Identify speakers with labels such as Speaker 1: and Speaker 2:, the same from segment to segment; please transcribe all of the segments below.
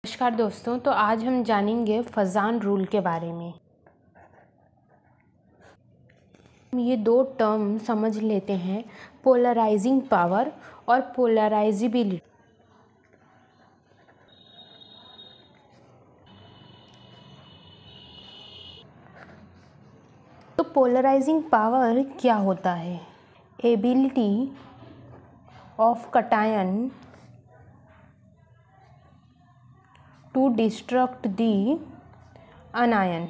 Speaker 1: नमस्कार दोस्तों, तो आज हम जानेंगे फजान रूल के बारे में। ये दो टर्म समझ लेते हैं, पोलराइजिंग पावर और पोलराइजिबिलिटी। तो पोलराइजिंग पावर क्या होता है? Ability of cation to distract the anion,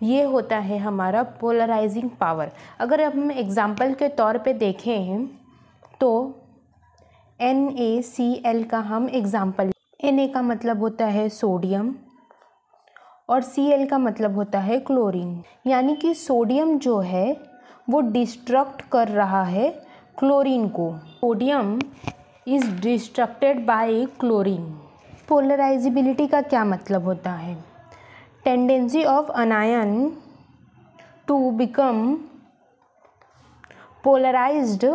Speaker 1: ये होता है हमारा पोलराइजिंग पावर। अगर हम एग्जाम्पल के तौर पे देखें तो NaCl का हम एग्जाम्पल, Na का मतलब होता है सोडियम और Cl का मतलब होता है क्लोरीन। यानी कि सोडियम जो है वो डिस्ट्रक्ट कर रहा है क्लोरीन को। Sodium is distracted by chlorine. Polarisability का क्या मतलब होता है? Tendency of anion to become polarised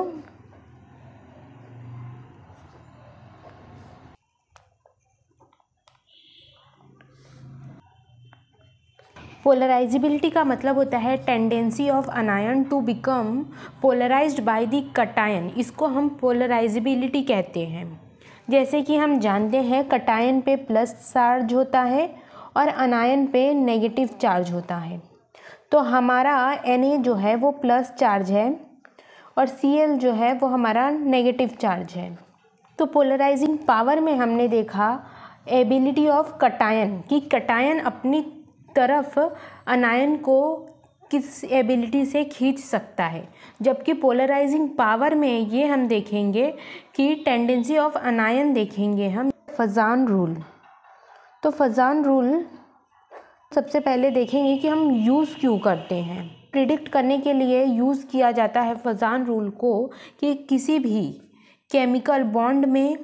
Speaker 1: polarisability का मतलब होता है tendency of anion to become polarised by the cation. इसको हम पोलराइजिबिलिटी कहते हैं। जैसे कि हम जानते हैं कटायन पे प्लस चार्ज होता है और अनायन पे नेगेटिव चार्ज होता है। तो हमारा Na जो है वो प्लस चार्ज है और Cl जो है वो हमारा नेगेटिव चार्ज है। तो पोलराइजिंग पावर में हमने देखा एबिलिटी ऑफ कटायन, कि कटायन अपनी तरफ अनायन को किस एबिलिटी से खींच सकता है, जबकि पोलराइजिंग पावर में ये हम देखेंगे कि टेंडेंसी ऑफ अनायन देखेंगे हम। फजान रूल, तो फजान रूल सबसे पहले देखेंगे कि हम यूज़ क्यों करते हैं। प्रिडिक्ट करने के लिए यूज़ किया जाता है फजान रूल को कि किसी भी केमिकल बॉन्ड में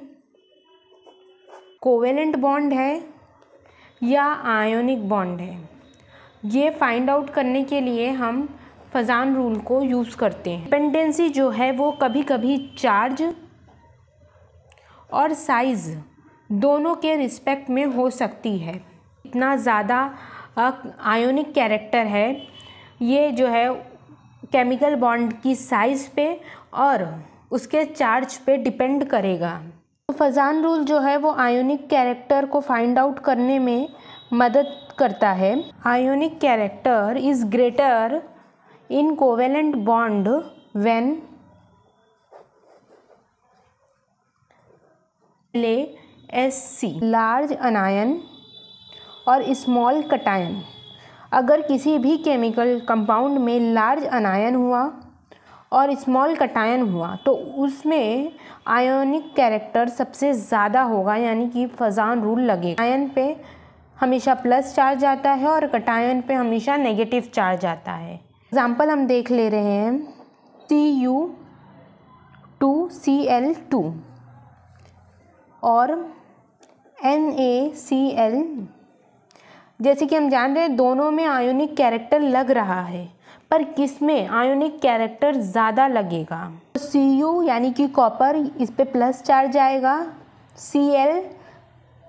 Speaker 1: कोवेलेंट बॉन्ड है या आयोनिक बॉन्ड है, ये फाइंड आउट करने के लिए हम फजान रूल को यूज़ करते हैं। डिपेंडेंसी जो है वो कभी कभी चार्ज और साइज़ दोनों के रिस्पेक्ट में हो सकती है। इतना ज़्यादा आयोनिक कैरेक्टर है, ये जो है केमिकल बॉन्ड की साइज़ पे और उसके चार्ज पे डिपेंड करेगा। तो फजान रूल जो है वो आयोनिक कैरेक्टर को फाइंड आउट करने में मदद करता है। Ionic character is greater in covalent bond when LaSC large अनायन और स्मॉल कटायन। अगर किसी भी केमिकल कंपाउंड में लार्ज अनायन हुआ और स्मॉल कटायन हुआ तो उसमें आयोनिक कैरेक्टर सबसे ज़्यादा होगा, यानी कि फजान रूल लगेगा। आयन पे हमेशा प्लस चार्ज आता है और कटायन पे हमेशा नेगेटिव चार्ज आता है। एग्जाम्पल हम देख ले रहे हैं Cu2Cl2 और NaCl। जैसे कि हम जान रहे हैं दोनों में आयोनिक कैरेक्टर लग रहा है, पर किस में आयोनिक कैरेक्टर ज़्यादा लगेगा? Cu यानी कि कॉपर, इस पे प्लस चार्ज आएगा, Cl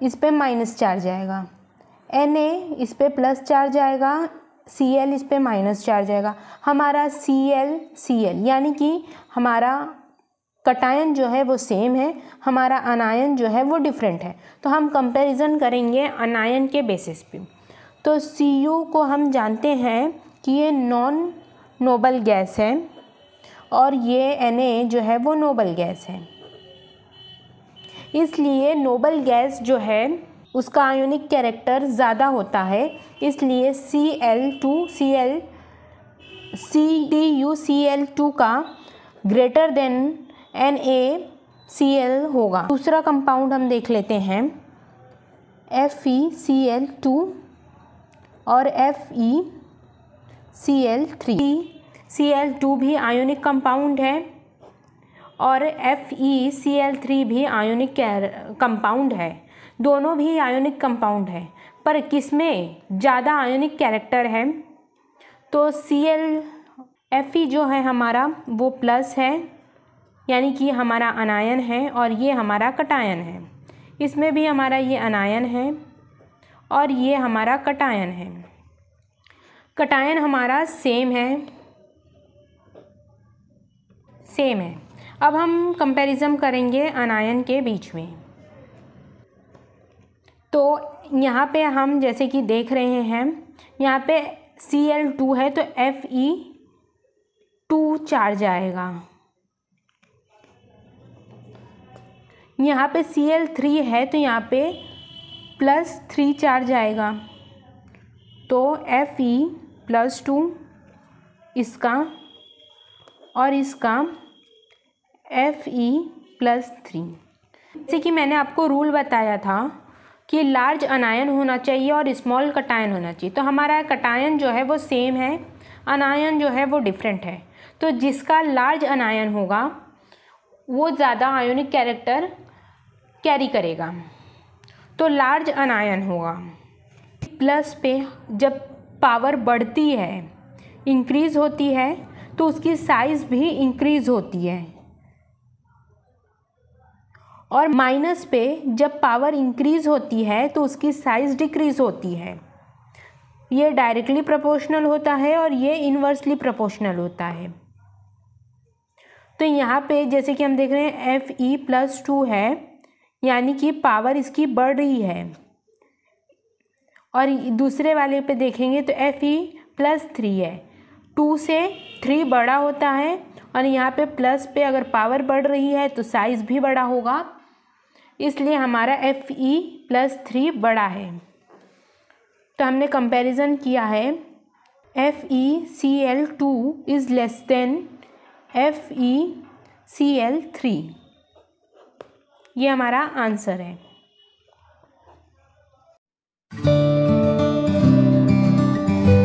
Speaker 1: इस पे माइनस चार्ज आएगा, Na इस पे प्लस चार्ज आएगा, Cl इस पे माइनस चार्ज आएगा। हमारा Cl यानी कि हमारा कटायन जो है वो सेम है, हमारा अनायन जो है वो डिफरेंट है। तो हम कंपैरिजन करेंगे अनायन के बेसिस पे। तो Cu को हम जानते हैं कि ये नॉन नोबल गैस है और ये Na जो है वो नोबल गैस है। इसलिए नोबल गैस जो है उसका आयोनिक कैरेक्टर ज़्यादा होता है, इसलिए CuCl2 का ग्रेटर देन NaCl होगा। दूसरा कंपाउंड हम देख लेते हैं FeCl2 और FeCl3। Cl2 भी आयोनिक कंपाउंड है और FeCl3 भी आयोनिक कंपाउंड है। दोनों भी आयोनिक कंपाउंड है, पर किसमें ज़्यादा आयोनिक कैरेक्टर है? तो Fe जो है हमारा वो प्लस है, यानी कि हमारा अनायन है और ये हमारा कटायन है। इसमें भी हमारा ये अनायन है और ये हमारा कटायन है। कटायन हमारा सेम है। अब हम कंपैरिजन करेंगे अनायन के बीच में। तो यहाँ पे हम जैसे कि देख रहे हैं, यहाँ पे Cl2 है तो Fe2 चार्ज आएगा। यहाँ पे Cl3 है तो यहाँ पे +3 चार्ज आएगा। तो Fe+2 इसका और इसका Fe+3। जैसे कि मैंने आपको रूल बताया था कि लार्ज अनायन होना चाहिए और स्मॉल कटायन होना चाहिए। तो हमारा कटायन जो है वो सेम है, अनायन जो है वो डिफरेंट है। तो जिसका लार्ज अनायन होगा वो ज़्यादा आयोनिक कैरेक्टर कैरी करेगा। तो लार्ज अनायन होगा। प्लस पे जब पावर बढ़ती है, इंक्रीज़ होती है, तो उसकी साइज़ भी इंक्रीज़ होती है। और माइनस पे जब पावर इंक्रीज़ होती है तो उसकी साइज़ डिक्रीज़ होती है। ये डायरेक्टली प्रोपोर्शनल होता है और ये इन्वर्सली प्रोपोर्शनल होता है। तो यहाँ पे जैसे कि हम देख रहे हैं Fe+2 है, यानी कि पावर इसकी बढ़ रही है। और दूसरे वाले पे देखेंगे तो Fe+3 है, 2 से 3 बड़ा होता है। और यहाँ पे प्लस पे अगर पावर बढ़ रही है तो साइज़ भी बड़ा होगा, इसलिए हमारा Fe+3 बड़ा है। तो हमने कंपैरिजन किया है, FeCl2 is less than FeCl3। ये हमारा आंसर है।